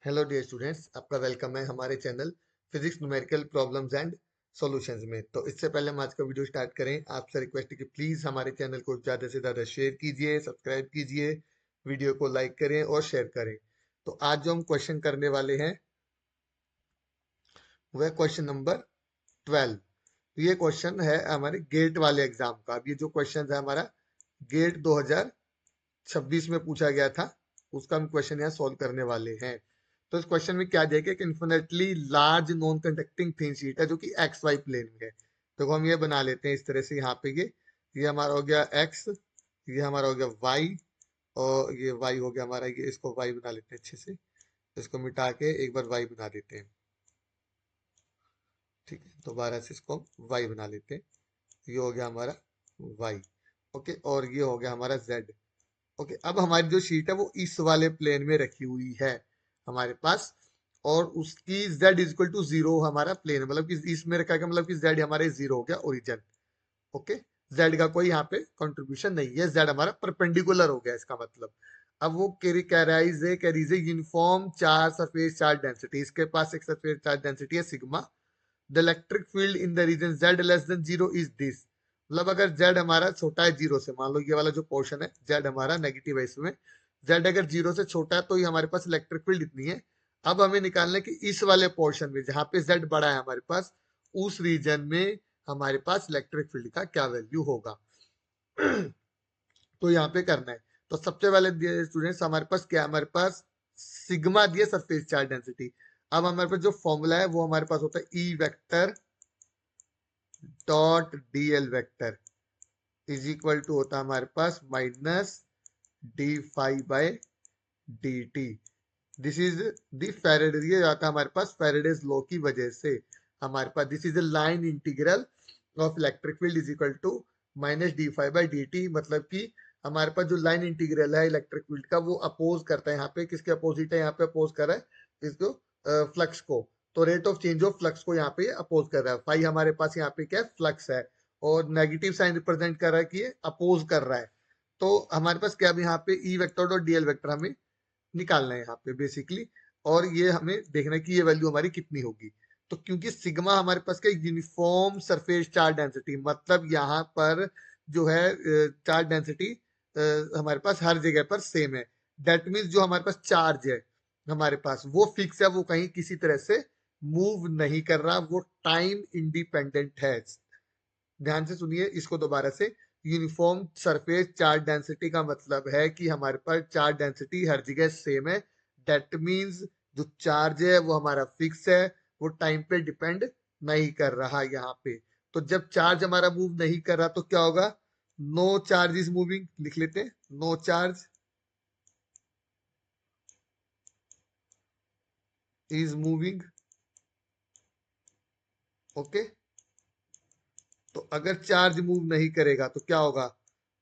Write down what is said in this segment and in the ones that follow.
Hello dear students, आपका welcome है हमारे channel physics numerical problems and solutions में। तो इससे पहले हम आज का वीडियो स्टार्ट करें, आपसे रिक्वेस्ट है कि प्लीज हमारे चैनल को ज़्यादा से ज़्यादा शेयर कीजिए, सब्सक्राइब कीजिए, वीडियो को लाइक करें और शेयर करें। तो आज जो हम क्वेश्चन करने वाले हैं वह क्वेश्चन नंबर 12। तो ये क्वेश्चन है हमारे गेट वाले एग्जाम का। अब ये जो क्वेश्चन है हमारा गेट 2026 में पूछा गया था, उसका हम क्वेश्चन यहाँ सॉल्व करने वाले हैं। तो इस क्वेश्चन में क्या दिया गया कि infinitely large non conducting thin sheet है जो कि एक्स वाई प्लेन में है। तो हम ये बना लेते हैं इस तरह से। यहाँ पे ये हमारा हो गया एक्स, ये हमारा हो गया वाई, और ये वाई हो गया हमारा, ये इसको वाई बना लेते हैं अच्छे से। इसको मिटा के एक बार वाई बना देते हैं। ठीक है, दोबारा से इसको हम वाई बना लेते हैं। ये हो गया हमारा वाई। ओके, और ये हो गया हमारा जेड। ओके, अब हमारी जो शीट है वो इस वाले प्लेन में रखी हुई है हमारे पास, और उसकी z इक्वल टू जीरो हमारा प्लेन, मतलब कि इसमें रखा गया, मतलब कि z हमारे जीरो हो गया ओरिजिन। ओके, z का कोई यहाँ पे कंट्रीब्यूशन नहीं है, z हमारा परपेंडिकुलर हो गया इसका मतलब। अब वो carries a uniform charge surface charge density, इसके पास एक सरफेस चार्ज डेंसिटी है sigma. The electric field in the region z less than zero is this. मतलब अगर z हमारा छोटा है जीरो से, मान लो ये वाला जो पोर्शन है z हमारा नेगेटिव है, इसमें z अगर जीरो से छोटा है तो ये हमारे पास इलेक्ट्रिक फील्ड इतनी है। अब हमें निकालना है कि इस वाले पोर्शन में जहां पे z बड़ा है हमारे पास, उस रीजन में हमारे पास इलेक्ट्रिक फील्ड का क्या वैल्यू होगा। तो यहाँ पे करना है। तो सबसे पहले स्टूडेंट्स हमारे पास क्या है, हमारे पास सिग्मा दिए सरफेस चार्ज डेंसिटी। अब हमारे पास जो फॉर्मूला है वो हमारे पास होता है E vector dot DL vector is equal to होता है हमारे पास minus D phi by D T. This is the Faraday, ये आता है हमारे पास फेरेडेज लॉ की वजह से। हमारे पास this is the line integral of electric field is equal to minus D phi by D T. मतलब कि हमारे पास जो लाइन इंटीग्रल है इलेक्ट्रिक फील्ड का वो अपोज करता है, यहाँ पे किसके अपोजिट है, यहाँ पे अपोज कर रहा है इसको, फ्लक्स को। तो rate of change of flux को यहाँ पे अपोज कर रहा है। फाई हमारे पास यहाँ पे क्या है, फ्लक्स है, और नेगेटिव साइन रिप्रेजेंट कर रहा है कि ये अपोज कर रहा है। तो हमारे पास क्या, अब यहाँ पे ई वेक्टर और डीएल वेक्टर हमें निकालना है यहाँ पे बेसिकली, और ये हमें देखना है कि ये वैल्यू हमारी कितनी होगी। तो क्योंकि सिग्मा हमारे पास क्या, यूनिफॉर्म सरफेस चार्ज डेंसिटी, मतलब यहाँ पर जो है चार्ज डेंसिटी हमारे पास हर जगह पर सेम है। दैट मीन्स जो हमारे पास चार्ज है हमारे पास वो फिक्स है, वो कहीं किसी तरह से मूव नहीं कर रहा, वो टाइम इंडिपेंडेंट है। ध्यान से सुनिए इसको दोबारा से। यूनिफॉर्म सरफेस चार्ज डेंसिटी का मतलब है कि हमारे पास चार्ज डेंसिटी हर जगह सेम है। दैट मींस जो चार्ज है वो हमारा फिक्स है, वो टाइम पे डिपेंड नहीं कर रहा यहाँ पे। तो जब चार्ज हमारा मूव नहीं कर रहा तो क्या होगा, नो चार्ज इज मूविंग, लिख लेते हैं no charge is moving. Okay, तो अगर चार्ज मूव नहीं करेगा तो क्या होगा,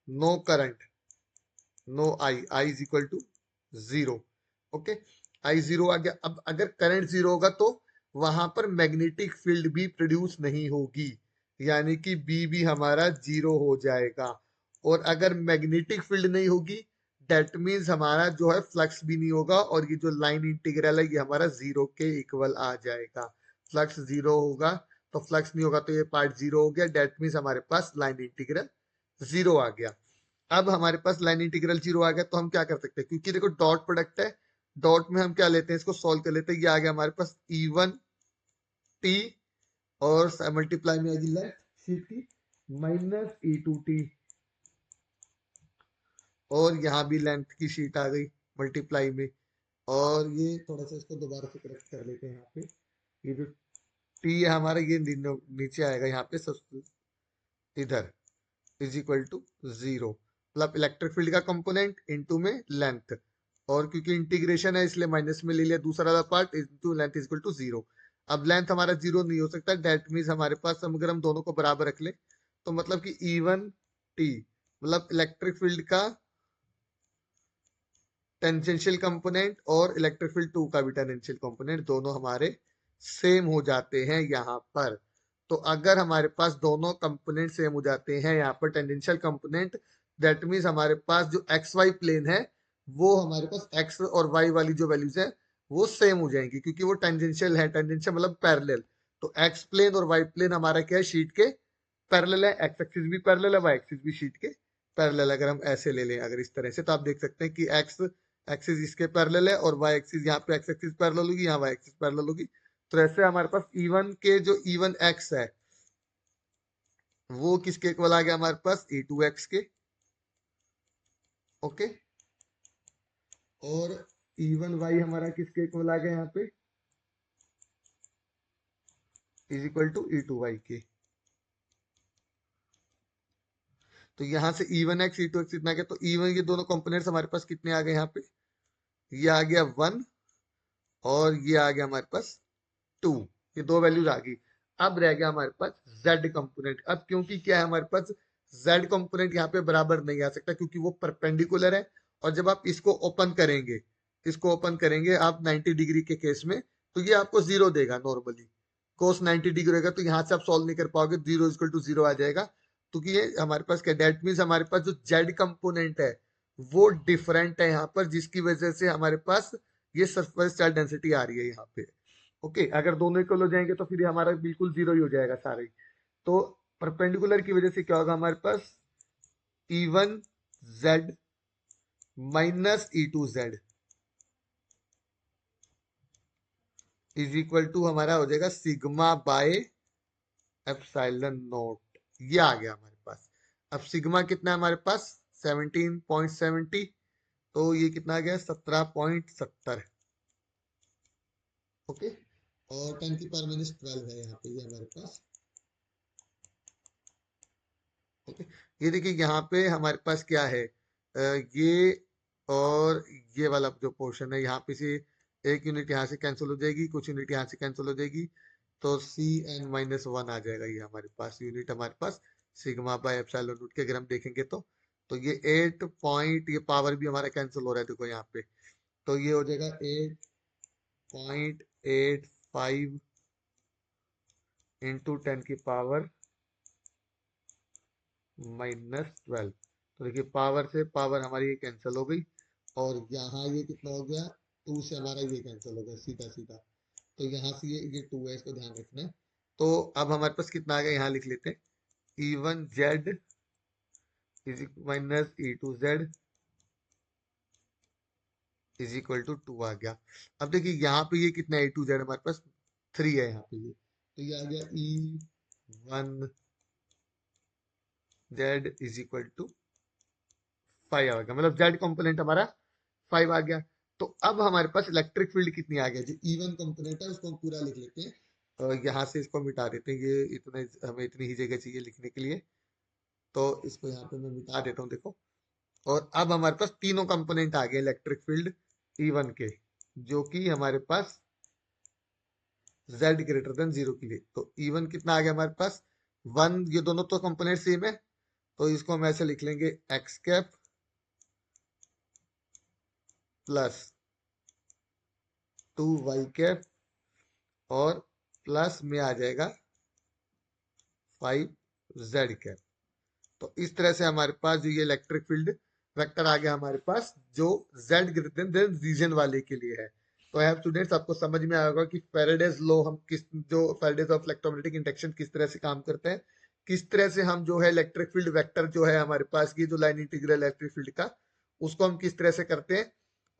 no current, no I is equal to zero. Okay, I zero आ गया। अब अगर करंट जीरो होगा तो वहां पर मैग्नेटिक फील्ड भी प्रोड्यूस नहीं होगी, यानी कि बी भी हमारा जीरो हो जाएगा। और अगर मैग्नेटिक फील्ड नहीं होगी दैट मीन्स हमारा जो है फ्लक्स भी नहीं होगा, और ये जो लाइन इंटीग्रल है ये हमारा जीरो के इक्वल आ जाएगा। फ्लक्स जीरो होगा तो फ्लक्स नहीं होगा तो ये पार्ट जीरो हो गया, दैट मीन्स हमारे पास लाइन इंटीग्रल जीरो आ गया। अब हमारे पास लाइन इंटीग्रल जीरो आ गया तो हम क्या कर सकते हैं, क्योंकि देखो डॉट प्रोडक्ट है, डॉट में हम क्या लेते हैं, इसको सॉल्व कर लेते हैं। ये आ गया हमारे पास ई वन टी, और मल्टीप्लाई में आ गई length C T minus E two T, और यहाँ भी लेंथ की शीट आ गई मल्टीप्लाई में। और ये थोड़ा सा इसको दोबारा से करेक्ट कर लेते हैं। यहाँ पे ये जो टी है हमारा ये नीचे आएगा यहाँ पे इधर इज इक्वल टू जीरो, मतलब इलेक्ट्रिक फील्ड का कंपोनेंट इनटू में लेंथ, और क्योंकि इंटीग्रेशन है इसलिए माइनस में ले लिया दूसरा वाला part, into length is equal to zero. अब लेंथ हमारा जीरो नहीं हो सकता, दैट मीन्स हमारे पास अगर हम दोनों को बराबर रख ले तो मतलब कि ई वन टी, मतलब इलेक्ट्रिक फील्ड का टेंजेंशियल कंपोनेंट और इलेक्ट्रिक फील्ड टू का भी टेंजेंशियल कंपोनेंट दोनों हमारे सेम हो जाते हैं यहाँ पर। तो अगर हमारे पास दोनों कंपोनेंट सेम हो जाते हैं यहाँ पर टेंजेंशियल कंपोनेंट, दैट मीन्स हमारे पास जो एक्स वाई प्लेन है वो हमारे पास एक्स और वाई वाली जो वैल्यूज है वो सेम हो जाएंगी क्योंकि वो टेंजेंशियल है, टेंजेंशियल मतलब पैरेलल। तो एक्स प्लेन और वाई प्लेन हमारा क्या है, शीट के पैरेलल है, एक्स एक्सिस भी पैरेलल है, वाई एक्सिस भी शीट के पैरेलल। अगर हम ऐसे ले लें अगर इस तरह से, तो आप देख सकते हैं कि एक्स एक्सिस इसके पैरेलल है और वाई एक्सिस यहाँ पे एक्स एक्सिस पैरेलल होगी, यहाँ वाई एक्सिस पैरेलल होगी। तो ऐसे हमारे पास E1 के जो E1 एक्स है वो किसके इक्वल आ गया हमारे पास, E2 एक्स के। ओके, और E1 वाई हमारा किसके इक्वल आ गया यहाँ पे, is equal to E2 Y के। तो यहाँ से E1 एक्स E2 एक्स इतना आ गया। तो E1 ये दोनों कंपोनेंट्स हमारे पास कितने आ गए यहाँ पे, ये आ गया 1 और ये आ गया हमारे पास 2, ये दो वैल्यूज आ गई। अब रह गया हमारे पास z कंपोनेंट। अब क्योंकि क्या है हमारे पास z कंपोनेंट यहाँ पे बराबर नहीं आ सकता क्योंकि वो परपेंडिकुलर है। और जब आप इसको ओपन करेंगे, इसको ओपन करेंगे आप 90 डिग्री के केस में, तो ये आपको जीरो देगा नॉर्मली। कोस 90 डिग्री रहेगा तो यहाँ से आप सॉल्व नहीं कर पाओगे, जीरो इक्वल टू जीरो आ जाएगा। क्योंकि ये हमारे पास क्या, डेट मीन्स हमारे पास जो जेड कंपोनेंट है वो डिफरेंट है यहाँ पर, जिसकी वजह से हमारे पास ये सरफेस चार्ज डेंसिटी आ रही है यहाँ पे। ओके, अगर दोनों इक्वल हो जाएंगे तो फिर हमारा बिल्कुल जीरो ही हो जाएगा सारे। तो परपेंडिकुलर की वजह से क्या होगा हमारे पास, E1z minus E2z is equal to हमारा हो जाएगा सिग्मा बाय एप्सिलॉन नॉट। ये आ गया हमारे पास। अब सिग्मा कितना है हमारे पास, 17.70, तो ये कितना आ गया, 17.70। ओके, और 10 की पावर माइनस 12 है यहाँ पे ये हमारे पास। ओके, ये देखिए यहाँ पे हमारे पास क्या है, ये और ये वाला जो पोर्शन है यहाँ पे से एक यूनिट यहाँ से कैंसिल हो जाएगी, कुछ यूनिट यहाँ से कैंसिल हो जाएगी। तो Cn-1 आ जाएगा ये हमारे पास यूनिट, हमारे पास सिग्मा बाय एप्सिलॉन नॉट के अगर हम देखेंगे तो ये 8 पॉइंट, ये पावर भी हमारा कैंसिल हो रहा है देखो यहाँ पे। तो ये हो जाएगा 8.85 इंटू 10 की पावर -12। तो देखिए पावर से पावर हमारी ये कैंसिल हो गई, और यहाँ ये कितना हो गया, 2 से हमारा ये कैंसिल हो गया सीधा सीधा। तो यहाँ से ये 2 है, इसको ध्यान रखना है। तो अब हमारे पास कितना आ गया, यहाँ लिख लेते हैं, E1z is minus E2z is equal to 2 आ गया। अब देखिए यहाँ पे ये कितना है, E2z हमारे पास 3 है यहाँ पे ये, तो ये आ गया E1z इज इक्वल टू 5 आ गया, मतलब z कंपोनेंट हमारा 5 आ गया। तो अब हमारे पास इलेक्ट्रिक फील्ड कितनी आ गया, जो E1 कंपोनेंट है उसको हम पूरा लिख लेते हैं। यहाँ से इसको मिटा देते हैं, ये इतने हमें इतनी ही जगह चाहिए लिखने के लिए, तो इसको यहाँ पे मैं मिटा देता हूँ देखो। और अब हमारे पास तीनों कंपोनेंट आ गए इलेक्ट्रिक फील्ड E1 के, जो कि हमारे पास z ग्रेटर देन 0 के लिए। तो E1 कितना आ गया हमारे पास 1, ये दोनों तो कंपोनेंट सेम है, तो इसको हम ऐसे लिख लेंगे x cap plus 2y cap और प्लस में आ जाएगा 5z कैप। तो इस तरह से हमारे पास जो ये इलेक्ट्रिक फील्ड वेक्टर आ गया हमारे पास, जो z ग्रेटर देन रीजन वाले के लिए है। तो आई स्टूडेंट्स, आपको समझ में आया होगा कि फैराडेज लॉ हम किस, जो फैराडेज ऑफ इलेक्ट्रोमैग्नेटिक इंडक्शन किस तरह से काम करते हैं, किस तरह से हम जो है इलेक्ट्रिक फील्ड वेक्टर जो है हमारे पास की जो लाइन इंटीग्रल इलेक्ट्रिक फील्ड का, उसको हम किस तरह से करते हैं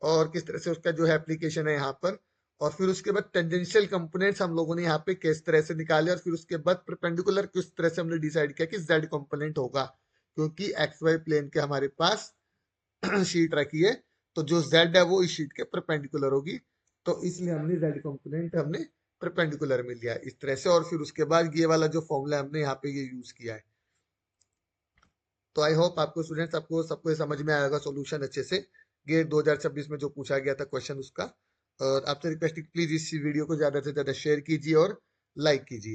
और किस तरह से उसका जो है एप्लीकेशन है यहाँ पर। और फिर उसके बाद टेंजेंशियल कंपोनेंट्स हम लोगों ने यहाँ पे किस तरह से निकाले, और फिर उसके बाद परपेंडिकुलर किस तरह से हमने डिसाइड किया कि जेड कंपोनेंट होगा, क्योंकि एक्स वाई प्लेन के हमारे पास शीट रखी है, तो जो z है वो इस शीट के परपेंडिकुलर होगी, तो इसलिए हमने z कंपोनेंट हमने परपेंडिकुलर में लिया इस तरह से। और फिर उसके बाद ये वाला जो फॉर्मूला हमने यहाँ पे ये यूज किया है। तो आई होप आपको स्टूडेंट्स, आपको सबको समझ में आएगा सॉल्यूशन अच्छे से, ये 2026 में जो पूछा गया था क्वेश्चन उसका। और आपसे रिक्वेस्ट प्लीज इस वीडियो को ज्यादा से ज्यादा शेयर कीजिए और लाइक कीजिए।